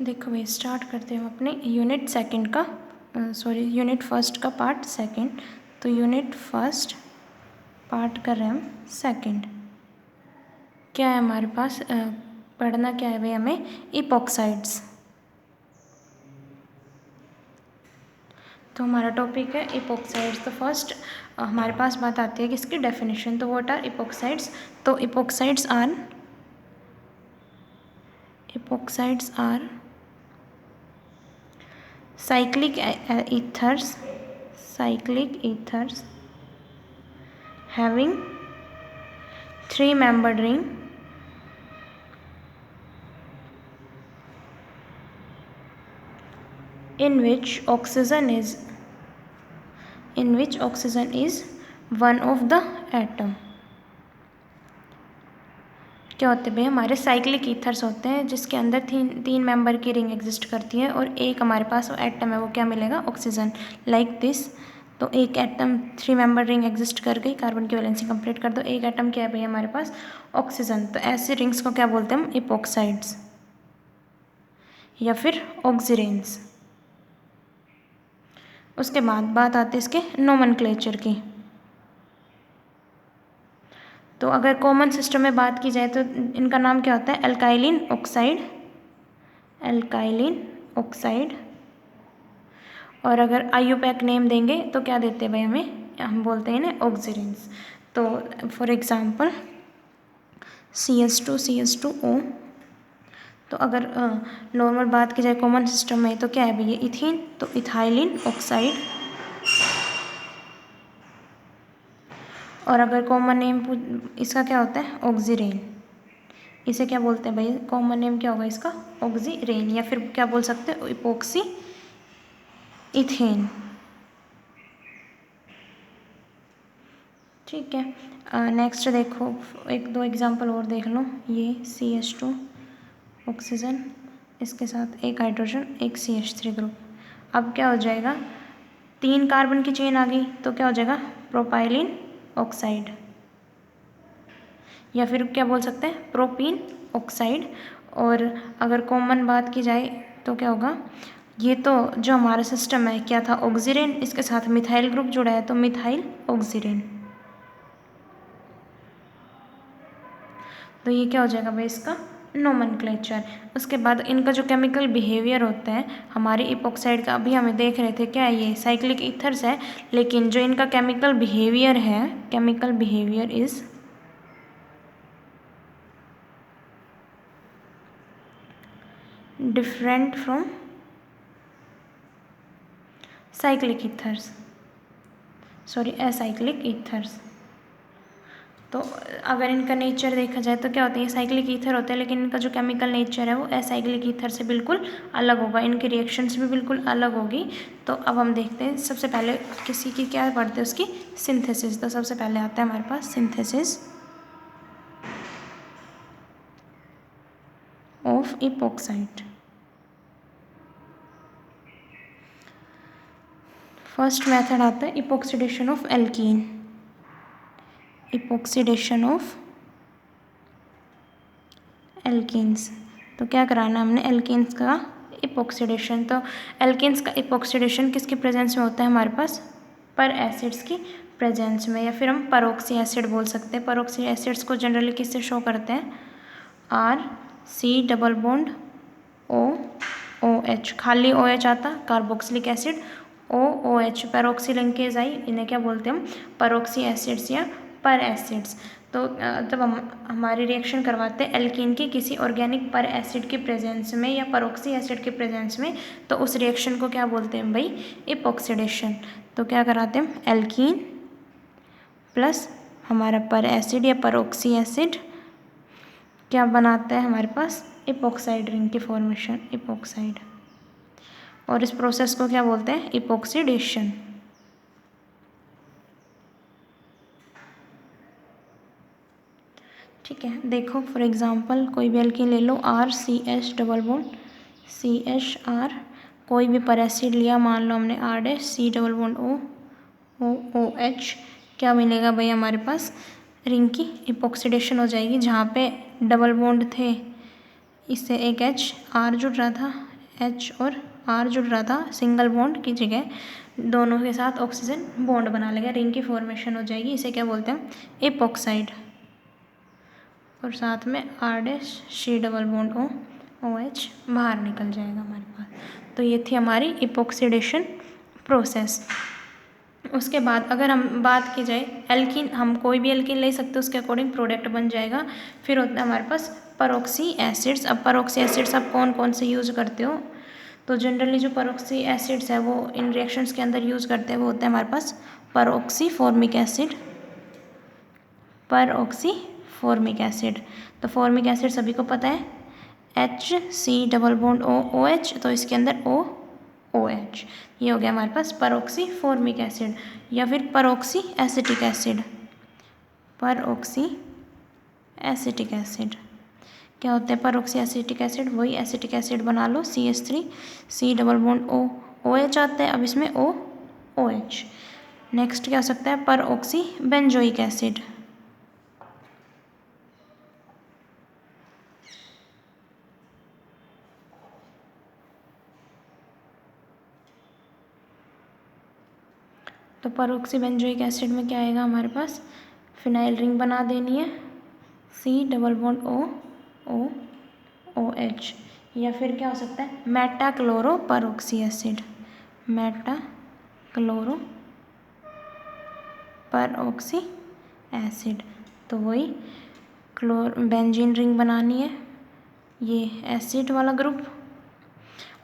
देखो भाई स्टार्ट करते हैं हम अपने यूनिट सेकंड का यूनिट फर्स्ट का पार्ट सेकंड। तो यूनिट फर्स्ट पार्ट कर रहे हैं हम सेकंड। क्या है हमारे पास पढ़ना क्या है भाई हमें? इपॉक्साइड्स। तो हमारा टॉपिक है इपॉक्साइड्स। तो फर्स्ट हमारे पास बात आती है कि इसकी डेफिनेशन। तो व्हाट आर इपॉक्साइड्स? तो epoxides are cyclic ethers having three-membered ring in which oxygen is one of the atom। क्या होते हैं भाई? हमारे साइक्लिक ईथर्स होते हैं जिसके अंदर तीन मेंबर की रिंग एग्जिस्ट करती है और एक हमारे पास एटम है, वो क्या मिलेगा? ऑक्सीजन। Like this. तो एक एटम 3 मेंबर रिंग एग्जिस्ट कर गई, कार्बन की वैलेंसी कंप्लीट कर दो। एक एटम क्या है भाई हमारे पास? ऑक्सीजन। तो ऐसे रिंग्स को क्या बोलते हैं हम? इपॉक्साइड्स या फिर ऑक्सीरेंस। उसके बाद बात आती है इसके नोमेनक्लेचर की। तो अगर कॉमन सिस्टम में बात की जाए तो इनका नाम क्या होता है? एल्काइलिन ऑक्साइड। और अगर IUPAC नेम देंगे तो क्या देते हैं भाई हमें? हम बोलते हैं ना ऑक्सीरेंस। तो फॉर एग्जांपल CH2O। तो अगर नॉर्मल बात की जाए कॉमन सिस्टम में तो क्या है भाई? ये इथीन। तो इथाइलिन ऑक्साइड। और अगर कॉमन नेम इसका क्या होता है? ऑक्सीरेन। इसे क्या बोलते हैं भाई? कॉमन नेम क्या होगा इसका? ऑक्सीरेन। या फिर क्या बोल सकते हैं? Epoxy ethane. ठीक है। नेक्स्ट देखो, एक दो एग्जांपल और देख लो। ये CH2 ऑक्सीजन, इसके साथ एक हाइड्रोजन, एक CH3 ग्रुप। अब क्या हो जाएगा? 3 कार्बन की चेन आ गई तो क्या हो जाएगा? Propylene oxide. या फिर क्या बोल सकते हैं? Propene oxide. और अगर कॉमन बात की जाए तो क्या होगा? ये तो जो हमारा सिस्टम है क्या था? ऑक्सीरेन। इसके साथ मिथाइल ग्रुप जुड़ा है तो मिथाइल ऑक्सीरेन। तो ये क्या हो जाएगा भाई? इसका नोमेनक्लेचर। उसके बाद इनका जो केमिकल बिहेवियर होता है हमारे इपॉक्साइड का, अभी हमें देख रहे थे क्या है? ये साइक्लिक ईथर्स है, लेकिन जो इनका केमिकल बिहेवियर है, chemical behaviour is different from cyclic ethers, acyclic ethers. तो अगर इनका नेचर देखा जाए तो क्या होता है? ये साइक्लिक ईथर होते हैं, लेकिन इनका जो केमिकल नेचर है वो असाइक्लिक ईथर से बिल्कुल अलग होगा। इनकी रिएक्शंस भी बिल्कुल अलग होगी। तो अब हम देखते हैं, सबसे पहले किसी की क्या पढ़ते हैं? उसकी सिंथेसिस। तो सबसे पहले आता है हमारे पास synthesis of epoxide. First method आता है epoxidation of alkene. Epoxidation of alkenes. तो क्या कराना है हमने? एल्कीन्स का इपॉक्सीडेशन। तो एल्कीन्स का इपॉक्सीडेशन किसकी प्रेजेंस में होता है हमारे पास? पर एसिड्स की प्रेजेंस में, या फिर हम परऑक्सी एसिड बोल सकते हैं। परऑक्सी एसिड्स को जनरली किससे शो करते हैं? RC double bond OOH। खाली OH आता, कार्बोक्सिलिक एसिड OOH। पैरोक्सी लिंकेज आई, इन्हें क्या बोलते हैं हम? परऑक्सी एसिड्स या पर एसिड्स। तो जब हम हमारी रिएक्शन करवाते हैं एल्कीन की किसी ऑर्गेनिक पर एसिड के प्रेजेंस में या परऑक्सी एसिड के प्रेजेंस में, तो उस रिएक्शन को क्या बोलते हैं भाई? इपॉक्सीडेशन। तो क्या कराते हैं हम? एल्कीन प्लस हमारा पर एसिड या परऑक्सी एसिड क्या बनाता है हमारे पास? इपॉक्साइड रिंग की फॉर्मेशन, इपॉक्साइड। और इस प्रोसेस को क्या बोलते हैं? इपॉक्सीडेशन। ठीक है, देखो फॉर एग्जांपल कोई भी एल्कीन ले लो, RCH डबल बॉन्ड CHR। कोई भी पर एसिड लिया, मान लो हमने R' डबल बॉन्ड OOH। क्या मिलेगा भाई हमारे पास? रिंग की इपॉक्सीडेशन हो जाएगी। जहाँ पे डबल बॉन्ड थे इससे एक H R जुड़ रहा था, H और R जुड़ रहा था, सिंगल बॉन्ड की जगह दोनों के साथ ऑक्सीजन बॉन्ड बना लेगा, रिंग की फॉर्मेशन हो जाएगी। इसे क्या बोलते हैं? एपॉक्साइड। और साथ में R' डबल बॉन्ड OH बाहर निकल जाएगा हमारे पास। तो ये थी हमारी इपॉक्सीडेशन प्रोसेस। उसके बाद अगर हम बात की जाए एल्कीन, हम कोई भी एल्कीन ले सकते हैं, उसके अकॉर्डिंग प्रोडक्ट बन जाएगा। फिर होता है हमारे पास परऑक्सी एसिड्स। अब परऑक्सी एसिड्स आप कौन कौन से यूज़ करते हो? तो जनरली जो परऑक्सी एसिड्स है वो इन रिएक्शंस के अंदर यूज़ करते हैं, वो होता है हमारे पास peroxy formic acid, peroxy formic acid. तो फॉर्मिक एसिड सभी को पता है, HC डबल बॉन्ड OH, तो इसके अंदर OH, ये हो गया हमारे पास परऑक्सी फॉर्मिक एसिड। या फिर परऑक्सी एसिटिक एसिड, परऑक्सी एसिटिक एसिड क्या होता है? परऑक्सी एसिटिक एसिड, वही एसिटिक एसिड बना लो, CH3, C double bond OH आता है, अब इसमें OH। नेक्स्ट क्या हो सकता है? परऑक्सी बेंजोइक एसिड, तो परऑक्सी बेंजोइक एसिड में क्या आएगा हमारे पास? फिनाइल रिंग बना देनी है, C डबल बॉन्ड OH। या फिर क्या हो सकता है? Metachloro परऑक्सी acid, metachloro परऑक्सी acid. तो वही बेंजीन रिंग बनानी है, ये एसिड वाला ग्रुप,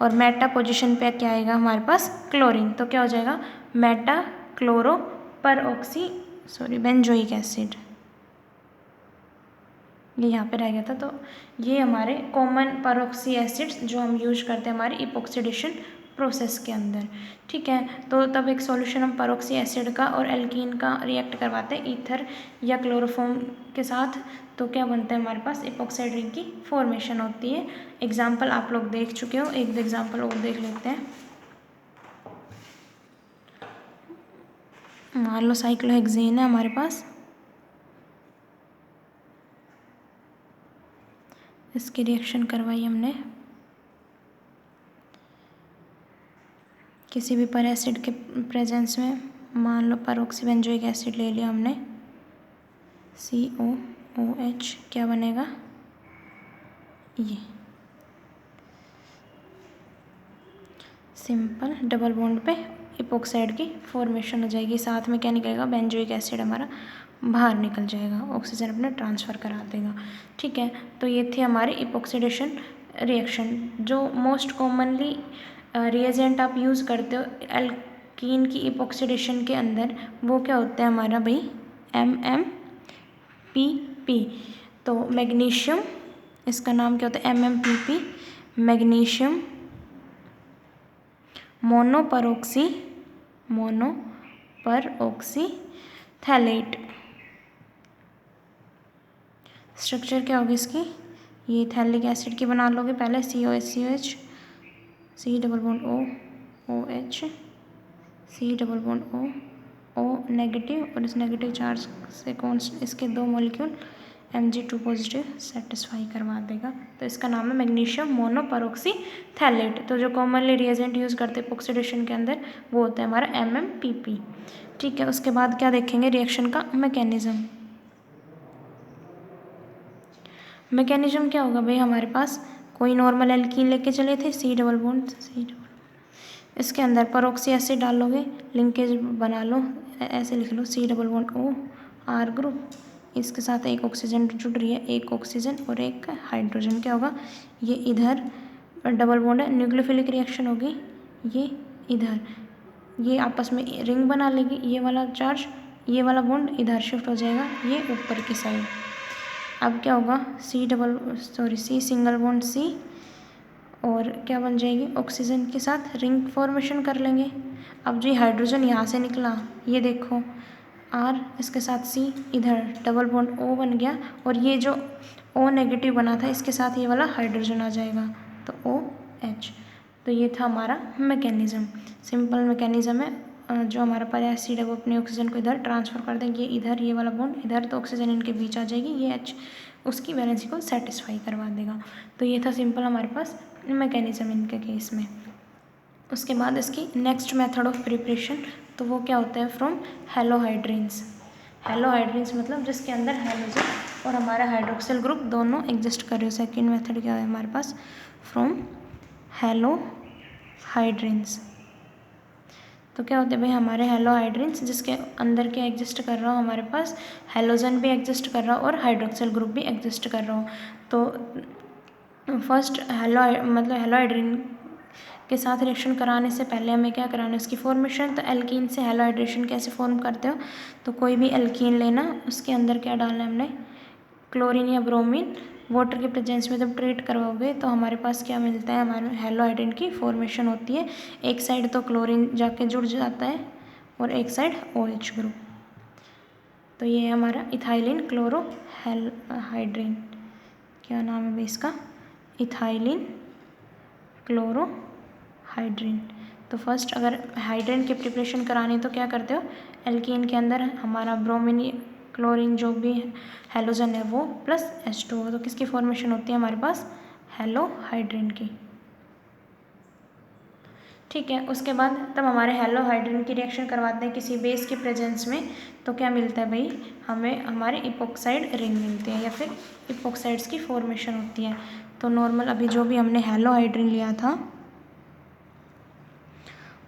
और मेटा पोजीशन पे क्या आएगा हमारे पास? क्लोरीन। तो क्या हो जाएगा? मेटा क्लोरो परऑक्सी बेंजोइक एसिड, ये यहाँ पे रह गया था। तो ये हमारे कॉमन परऑक्सी एसिड्स जो हम यूज करते हैं हमारी इपॉक्सीडेशन प्रोसेस के अंदर। ठीक है, तो तब एक सॉल्यूशन हम परऑक्सी एसिड का और एल्कीन का रिएक्ट करवाते हैं ईथर या क्लोरोफॉर्म के साथ, तो क्या बनता है हमारे पास? इपॉक्साइड रिंग की फॉर्मेशन होती है। एग्जाम्पल आप लोग देख चुके हो, एक एग्जाम्पल और देख लेते हैं। मान लो साइक्लोहेक्सेन है हमारे पास, इसकी रिएक्शन करवाई हमने किसी भी पर एसिड के प्रेजेंस में। मान लो परऑक्सी बेंजोइक एसिड ले लिया हमने, COOH, क्या बनेगा? ये सिंपल डबल बॉन्ड पे इपॉक्साइड की फॉर्मेशन हो जाएगी। साथ में क्या निकलेगा? बेंजोइक एसिड हमारा बाहर निकल जाएगा, ऑक्सीजन अपने ट्रांसफ़र करा देगा। ठीक है, तो ये थी हमारी इपॉक्सीडेशन रिएक्शन। जो मोस्ट कॉमनली रिएजेंट आप यूज़ करते हो एल्कीन की इपॉक्सीडेशन के अंदर, वो क्या होता है हमारा भाई? MMPP। तो मैग्नीशियम, इसका नाम क्या होता है? MMPP, magnesium monoperoxy phthalate. Structure क्या होगी इसकी? ये थैलिक एसिड की बना लोगे पहले, COH, C double bond OH, C double bond O negative, और इस नेगेटिव चार्ज से कौन इसके 2 मॉलिक्यूल Mg2 पॉजिटिव सेटिस्फाई करवा देगा। तो इसका नाम है मैग्नीशियम मोनोपरऑक्सी थैलेट। तो जो कॉमनली रिएजेंट यूज़ करते हैं इपॉक्सीडेशन के अंदर, वो होता है हमारा MMPP। ठीक है, उसके बाद क्या देखेंगे? रिएक्शन का मैकेनिज्म क्या होगा भाई? हमारे पास कोई नॉर्मल एल्कीन लेके चले थे, C डबल बॉन्ड, इसके अंदर परऑक्सी एसिड डालोगे, लिंकेज बना लो, ऐसे लिख लो, C double bond OR group, इसके साथ एक ऑक्सीजन जुड़ रही है, एक ऑक्सीजन और एक हाइड्रोजन। क्या होगा? ये इधर डबल बॉन्ड है, न्यूक्लियोफिलिक रिएक्शन होगी, ये इधर, ये आपस में रिंग बना लेगी, ये वाला चार्ज, ये वाला बॉन्ड इधर शिफ्ट हो जाएगा, ये ऊपर की साइड। अब क्या होगा? C सिंगल बॉन्ड C, और क्या बन जाएगी? ऑक्सीजन के साथ रिंग फॉर्मेशन कर लेंगे। अब जो हाइड्रोजन यहाँ से निकला, ये देखो R, इसके साथ C, इधर डबल बॉन्ड O बन गया, और ये जो O नेगेटिव बना था, इसके साथ ये वाला हाइड्रोजन आ जाएगा, तो OH। तो ये था हमारा मैकेनिज़्म, सिंपल मैकेनिज़्म है। जो हमारा पर एसिड है वो अपने ऑक्सीजन को इधर ट्रांसफ़र कर देंगे, इधर ये वाला बॉन्ड इधर, तो ऑक्सीजन इनके बीच आ जाएगी, ये H उसकी वैलेंसी को सेटिस्फाई करवा देगा। तो ये था सिंपल हमारे पास मैकेनिज्म इनके केस में। उसके बाद इसकी नेक्स्ट मेथड ऑफ प्रिपरेशन, तो वो क्या होता है, फ्रॉम हेलोहाइड्रिन्स। हेलोहाइड्रिन्स मतलब जिसके अंदर हेलोजन और हमारा हाइड्रोक्सिल ग्रुप दोनों एग्जिस्ट कर रहे हो। सेकेंड मेथड क्या है हमारे पास, फ्रॉम हेलोहाइड्रिन्स। तो क्या होते हैं भाई हमारे हेलोहाइड्रिन्स, जिसके अंदर क्या एग्जिस्ट कर रहा हो, हमारे पास हेलोजन भी एग्जिस्ट कर रहा हो और हाइड्रोक्सिल ग्रुप भी एग्जिस्ट कर रहा हो। तो फर्स्ट हेलोहाइड्रिन के साथ रिएक्शन कराने से पहले हमें क्या कराना है, उसकी फॉर्मेशन। तो एल्कीन से हेलोहाइड्रेशन कैसे फॉर्म करते हो, तो कोई भी एल्कीन लेना, उसके अंदर क्या डालना है हमने, क्लोरीन या ब्रोमीन, वाटर के प्रेजेंस में जब ट्रीट करवाओगे तो हमारे पास क्या मिलता है, हमारे हेलोहाइड्रिन की फॉर्मेशन होती है। एक साइड तो क्लोरीन जाके जुड़ जाता है और एक साइड OH ग्रुप। तो ये है हमारा इथाइलिन क्लोरोहाइड्रिन, क्या नाम है भाई इसका, इथाइलिन क्लोरोहाइड्रिन। तो फर्स्ट अगर हाइड्रिन की प्रिपरेशन करानी तो क्या करते हो, एल्कीन के अंदर हमारा ब्रोमीन क्लोरीन जो भी हेलोजन है वो प्लस H2O, तो किसकी फॉर्मेशन होती है हमारे पास, हेलोहाइड्रिन की। ठीक है, उसके बाद तब हमारे हेलोहाइड्रिन की रिएक्शन करवाते हैं किसी बेस के प्रेजेंस में, तो क्या मिलता है भाई, हमें हमारे इपोक्साइड रिंग मिलती है या फिर इपोक्साइड्स की फॉर्मेशन होती है। तो नॉर्मल अभी जो भी हमने हेलोहाइड्रिन लिया था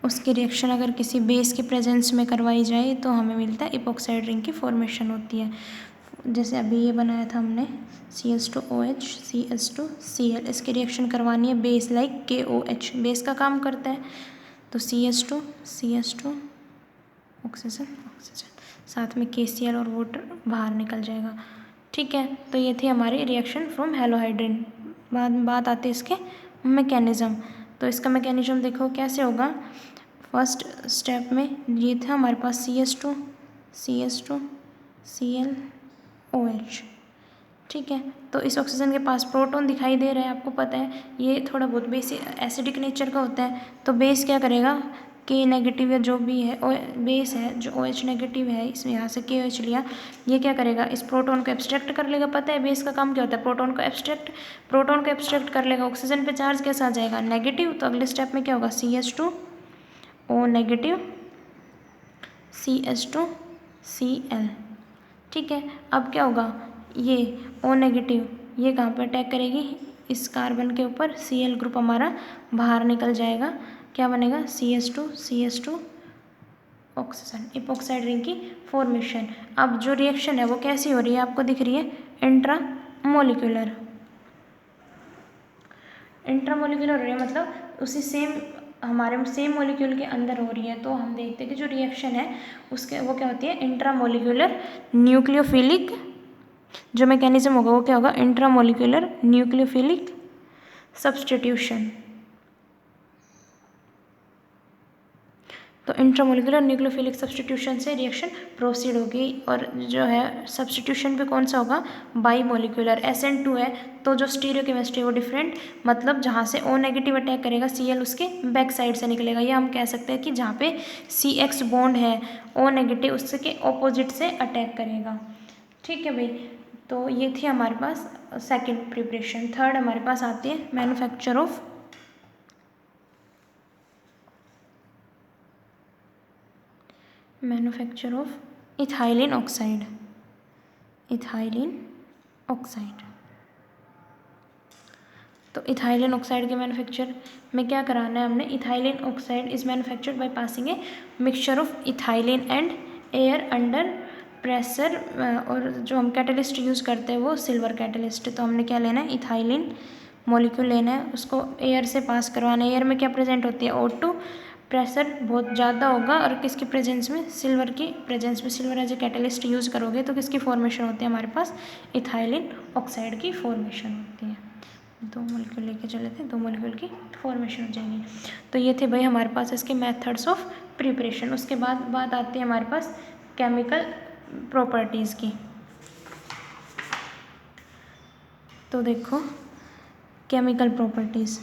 उसकी रिएक्शन अगर किसी बेस के प्रेजेंस में करवाई जाए तो हमें मिलता है इपोक्साइड रिंग की फॉर्मेशन होती है। जैसे अभी ये बनाया था हमने CH2OH CH2Cl, इसकी रिएक्शन करवानी है बेस लाइक KOH, बेस का काम करता है। तो CH2 ऑक्सीजन, साथ में KCl और वाटर बाहर निकल जाएगा। ठीक है, तो ये थी हमारी रिएक्शन फ्रॉम हेलोहाइड्रिन। बात आती है इसके मैकेनिज्म। तो इसका मैकेनिज्म देखो कैसे होगा। फर्स्ट स्टेप में ये था हमारे पास CH2 ClOH। ठीक है, तो इस ऑक्सीजन के पास प्रोटॉन दिखाई दे रहा है, आपको पता है ये थोड़ा बहुत बेसिक एसिडिक नेचर का होता है। तो बेस क्या करेगा, K नेगेटिव या जो भी है बेस है जो OH नेगेटिव है, इसमें यहाँ से KOH लिया, ये क्या करेगा, इस प्रोटॉन को एब्स्ट्रैक्ट कर लेगा। पता है बेस का काम क्या होता है, प्रोटॉन को एब्स्ट्रैक्ट कर लेगा। ऑक्सीजन पे चार्ज कैसा आ जाएगा, नेगेटिव। तो अगले स्टेप में क्या होगा, CH2O नेगेटिव CH2Cl। ठीक है, अब क्या होगा, ये O नेगेटिव ये कहाँ पर अटैक करेगी, इस कार्बन के ऊपर, Cl ग्रुप हमारा बाहर निकल जाएगा। क्या बनेगा, CH2 ऑक्सीजन, इपोक्साइड रिंग की फॉर्मेशन। अब जो रिएक्शन है वो कैसी हो रही है, आपको दिख रही है, इंट्रामोलिकुलर हो रही है, मतलब उसी हमारे सेम मॉलिक्यूल के अंदर हो रही है। तो हम देखते हैं कि जो रिएक्शन है उसके वो क्या होती है, इंट्रामोलिकुलर न्यूक्लियोफिलिक। जो मैकेनिज्म होगा वो क्या होगा, इंट्रामोलिकुलर न्यूक्लियोफिलिक सब्स्टिट्यूशन। तो इंट्रामोलिकुलर न्यूक्लियोफिलिक सब्स्टिट्यूशन से रिएक्शन प्रोसीड होगी। और जो है सब्स्टिट्यूशन पे कौन सा होगा, बाई मोलिकुलर। SN2 है तो जो स्टीरियोकेमिस्ट्री वो डिफरेंट, मतलब जहाँ से O नेगेटिव अटैक करेगा Cl उसके बैक साइड से निकलेगा। या हम कह सकते हैं कि जहाँ पे CX बॉन्ड है O नेगेटिव उसके ऑपोजिट से अटैक करेगा। ठीक है भाई, तो ये थी हमारे पास सेकेंड प्रिपरेशन। थर्ड हमारे पास आती है मैन्युफैक्चर ऑफ इथाइलिन ऑक्साइड। तो इथाइलिन ऑक्साइड के मैन्युफैक्चर में क्या कराना है हमने, ethylene oxide is manufactured by passing a mixture of ethylene and air under pressure. और जो हम कैटलिस्ट यूज़ करते हैं वो सिल्वर कैटलिस्ट। तो हमने क्या लेना है, इथाइलिन मॉलिक्यूल लेना है, उसको एयर से पास करवाना है। एयर में क्या प्रेजेंट होती है, O2, प्रेशर बहुत ज़्यादा होगा और किसकी प्रेजेंस में, सिल्वर की प्रेजेंस में। Silver as a catalyst use करोगे तो किसकी फॉर्मेशन होती है हमारे पास, इथाइलिन ऑक्साइड की फॉर्मेशन होती है। 2 मॉलिक्यूल लेके चले थे, 2 मॉलिक्यूल की फॉर्मेशन हो जाएगी। तो ये थे भाई हमारे पास इसके मेथड्स ऑफ प्रिपरेशन। उसके बाद बात आती है हमारे पास केमिकल प्रॉपर्टीज़ की। तो देखो केमिकल प्रॉपर्टीज़,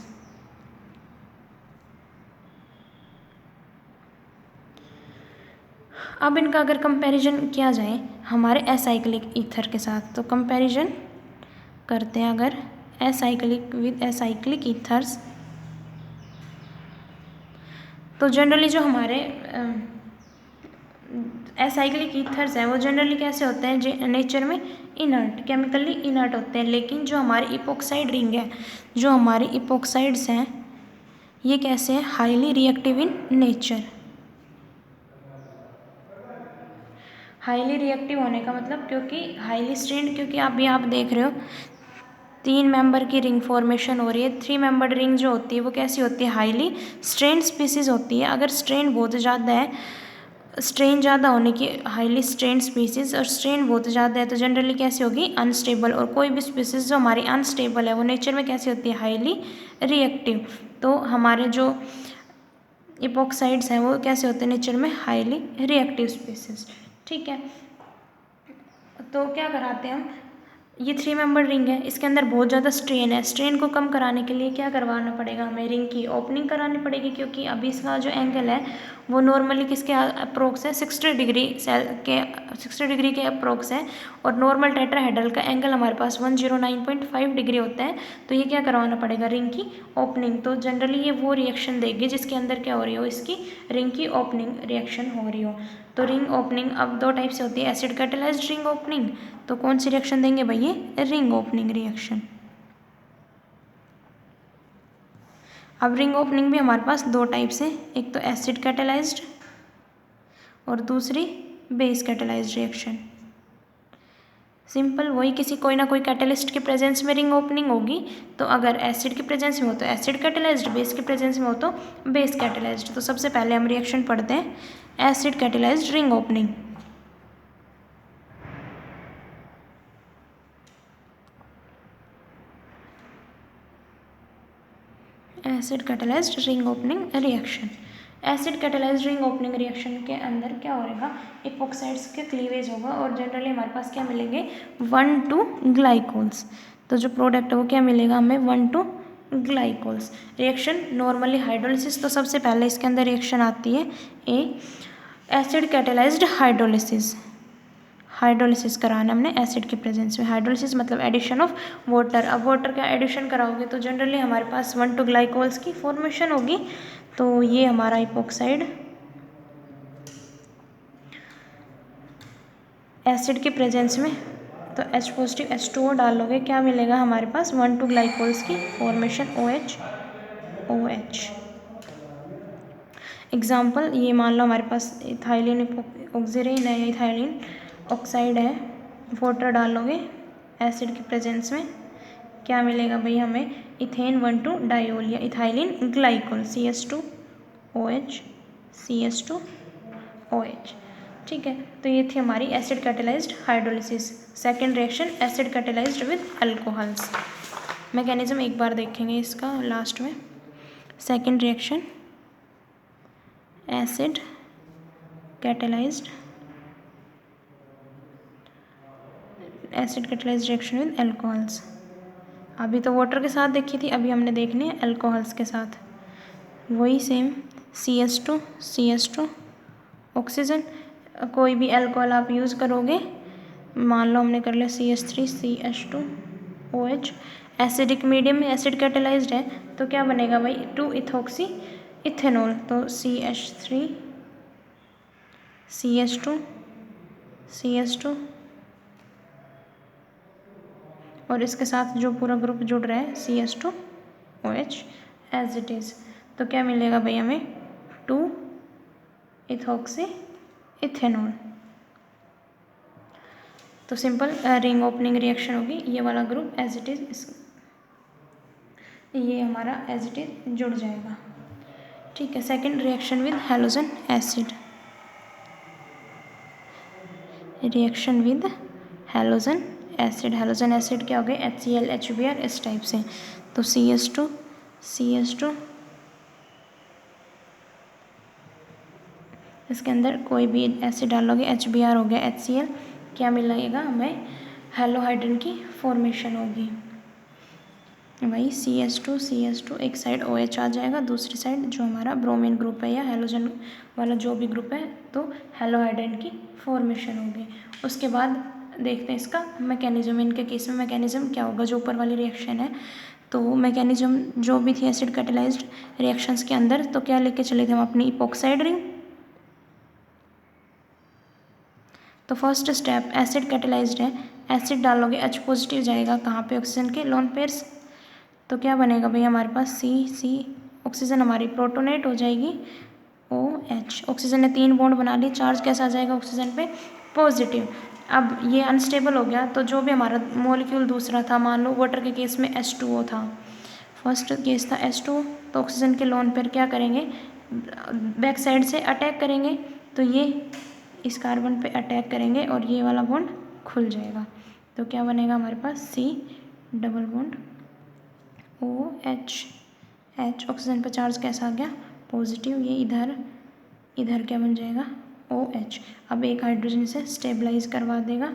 अब इनका अगर कंपैरिजन किया जाए हमारे एसाइक्लिक ईथर के साथ, तो कंपैरिजन करते हैं अगर एसाइक्लिक विद एसाइक्लिक ईथर्स, तो जनरली जो हमारे एसाइक्लिक ईथर्स हैं वो जनरली कैसे होते हैं, नेचर में इनर्ट, केमिकली इनर्ट होते हैं। लेकिन जो हमारे इपोक्साइड रिंग है, जो हमारे इपोक्साइड्स हैं, ये कैसे हैं, highly reactive in nature. Highly reactive होने का मतलब क्योंकि हाईली स्ट्रेन्ड, क्योंकि अभी आप देख रहे हो 3 मेंबर की रिंग फॉर्मेशन हो रही है। 3 मेंबर रिंग जो होती है वो कैसी होती है, हाईली स्ट्रेन्ड स्पीसीज होती है। अगर स्ट्रेन बहुत ज़्यादा है, स्ट्रेन ज़्यादा होने की हाईली स्ट्रेन स्पीसीज, और स्ट्रेन बहुत ज़्यादा है तो जनरली कैसी होगी, अनस्टेबल। और कोई भी स्पीसीज जो हमारी अनस्टेबल है वो नेचर में कैसी होती है, हाईली रिएक्टिव। तो हमारे जो इपोक्साइड्स हैं वो कैसे होते हैं, नेचर में हाईली रिएक्टिव स्पीसीज। ठीक है, तो क्या कराते हैं हम, ये 3 मेंबर रिंग है, इसके अंदर बहुत ज़्यादा स्ट्रेन है। स्ट्रेन को कम कराने के लिए क्या करवाना पड़ेगा, हमें रिंग की ओपनिंग करानी पड़ेगी, क्योंकि अभी इसका जो एंगल है वो नॉर्मली किसके अप्रोक्स है, 60 डिग्री के अप्रोक्स है। और नॉर्मल टेट्राहेड्रल का एंगल हमारे पास 109.5 डिग्री होता है। तो ये क्या करवाना पड़ेगा, रिंग की ओपनिंग। तो जनरली ये वो रिएक्शन देगी जिसके अंदर क्या हो रही हो, इसकी रिंग की ओपनिंग रिएक्शन हो रही हो। तो रिंग ओपनिंग अब 2 टाइप से होती है, एसिड कैटेलाइज्ड रिंग ओपनिंग। तो कौन सी रिएक्शन देंगे भाई, ये रिंग ओपनिंग रिएक्शन। अब रिंग ओपनिंग भी हमारे पास 2 टाइप से, एक तो एसिड कैटेलाइज्ड और दूसरी बेस कैटेलाइज्ड रिएक्शन। सिंपल वही, किसी कोई ना कोई कैटेलिस्ट के प्रेजेंस में रिंग ओपनिंग होगी। तो अगर एसिड के प्रेजेंस में हो तो एसिड कैटेलाइज्ड, बेस के प्रेजेंस में हो तो बेस कैटेलाइज्ड। तो सबसे पहले हम रिएक्शन पढ़ते हैं, acid catalysed ring opening. Acid catalysed ring opening reaction. Acid catalysed ring opening reaction के अंदर क्या हो रहेगा, इपोक्साइड्स के क्लीवेज होगा और जनरली हमारे पास क्या मिलेंगे, 1,2 ग्लाइकोल्स। तो जो प्रोडक्ट है वो क्या मिलेगा हमें, 1,2 ग्लाइकोल्स। रिएक्शन नॉर्मली हाइड्रोलिसिस, तो सबसे पहले इसके अंदर रिएक्शन आती है ए एसिड कैटेलाइज्ड हाइड्रोलिसिस। हाइड्रोलिसिस कराना हमने एसिड के प्रेजेंस में। हाइड्रोलिसिस मतलब एडिशन ऑफ वाटर। अब वाटर का एडिशन कराओगे तो जनरली हमारे पास 1,2 ग्लाइकोल्स की फॉर्मेशन होगी। तो ये हमारा इपोक्साइड एसिड के प्रेजेंस में, तो H पॉजिटिव H2O डालोगे, क्या मिलेगा हमारे पास, 1,2 ग्लाइकोल्स की फॉर्मेशन, OH। एग्जाम्पल, ये मान लो हमारे पास इथाइलिन ऑक्सीरेन है, इथाइलिन ऑक्साइड है, वाटर डालोगे एसिड के प्रेजेंस में, क्या मिलेगा भाई हमें, इथेन 1,2 डायोल या इथाइलिन ग्लाइकोल, CH2OH, CH2OH। ठीक है, तो ये थी हमारी acid catalysed hydrolysis. Second reaction acid catalysed with alcohols. Mechanism एक बार देखेंगे इसका लास्ट में। Second reaction acid catalysed reaction with alcohols. अभी तो वाटर के साथ देखी थी, अभी हमने देखनी है अल्कोहल्स के साथ। वही सेम, CH2 ऑक्सीजन, कोई भी अल्कोहल आप यूज़ करोगे, मान लो हमने कर लिया CH3CH2OH, एसिडिक मीडियम में एसिड कैटेलाइज्ड है तो क्या बनेगा भाई, 2-इथॉक्सी इथेनॉल। तो CH3CH2 और इसके साथ जो पूरा ग्रुप जुड़ रहा है CH2OH एज इट इज़। तो क्या मिलेगा भाई हमें, 2-इथॉक्सी इथेनॉल। तो सिंपल रिंग ओपनिंग रिएक्शन होगी, ये वाला ग्रुप एज इट इज़, ये हमारा एज इट इज़ जुड़ जाएगा। ठीक है, second reaction with halogen acid. Reaction with halogen acid. Halogen acid क्या हो गए, HCl HBr इस टाइप से। तो CH2 इसके अंदर कोई भी एसिड डालोगे, HBr हो गया, HCl, क्या मिलेगा हमें, हेलोहाइड्रन की फॉर्मेशन होगी। वही CH2 एक साइड OH आ जाएगा, दूसरी साइड जो हमारा ब्रोमीन ग्रुप है या हैलोजन वाला जो भी ग्रुप है, तो हेलोहाइड्रन की फॉर्मेशन होगी। उसके बाद देखते हैं इसका मैकेनिज्म। इनके केस में मैकेनिज्म क्या होगा, जो ऊपर वाली रिएक्शन है तो मैकेनिज्म जो भी थी एसिड कैटेलाइज्ड रिएक्शंस के अंदर, तो क्या लेके चले थे हम अपनी इपॉक्साइड रिंग। तो फर्स्ट स्टेप एसिड कैटेलाइज्ड है, एसिड डालोगे H पॉजिटिव जाएगा कहाँ पे, ऑक्सीजन के लोन पेयर्स। तो क्या बनेगा भाई हमारे पास C ऑक्सीजन हमारी प्रोटोनेट हो जाएगी OH। ऑक्सीजन ने 3 बॉन्ड बना लिए, चार्ज कैसा आ जाएगा ऑक्सीजन पे, पॉजिटिव। अब ये अनस्टेबल हो गया, तो जो भी हमारा मॉलिक्यूल दूसरा था, मान लो वाटर के केस में H2O था, फर्स्ट केस था H2O, तो ऑक्सीजन के लोन पेयर क्या करेंगे, बैक साइड से अटैक करेंगे, तो ये इस कार्बन पे अटैक करेंगे और ये वाला बॉन्ड खुल जाएगा। तो क्या बनेगा हमारे पास C double bond OH। Oxygen पे चार्ज कैसा आ गया, पॉजिटिव, ये इधर क्या बन जाएगा OH। अब एक हाइड्रोजन से स्टेबलाइज करवा देगा,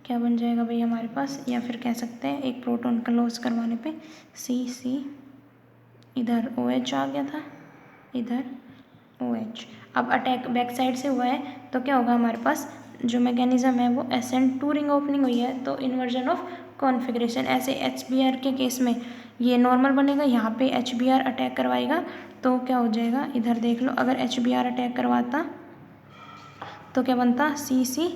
क्या बन जाएगा भाई हमारे पास, या फिर कह सकते हैं एक प्रोटॉन का लॉस करवाने पे C इधर OH आ गया था, इधर OH। अब अटैक बैक साइड से हुआ है, तो क्या होगा हमारे पास जो मैकेनिज्म है वो SN2 रिंग ओपनिंग हुई है, तो इन्वर्जन ऑफ कॉन्फ़िगरेशन। ऐसे HBr के केस में ये नॉर्मल बनेगा, यहाँ पे HBr अटैक करवाएगा, तो क्या हो जाएगा, इधर देख लो, अगर HBr अटैक करवाता तो क्या बनता C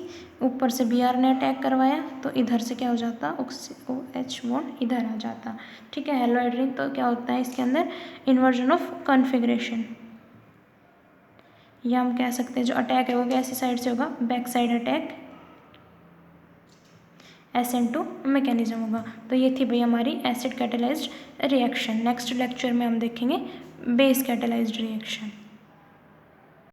ऊपर से Br ने अटैक करवाया, तो इधर से क्या हो जाता OH बॉन्ड इधर आ जाता। ठीक है, हैलोइड रिंग, तो क्या होता है इसके अंदर इन्वर्जन ऑफ कॉन्फ़िगरेशन, या हम कह सकते हैं जो अटैक है वो कैसी साइड से होगा, back side attack, SN2 mechanism होगा। तो ये थी भाई हमारी acid catalysed reaction. Next lecture में हम देखेंगे बेस कैटेलाइज्ड रिएक्शन।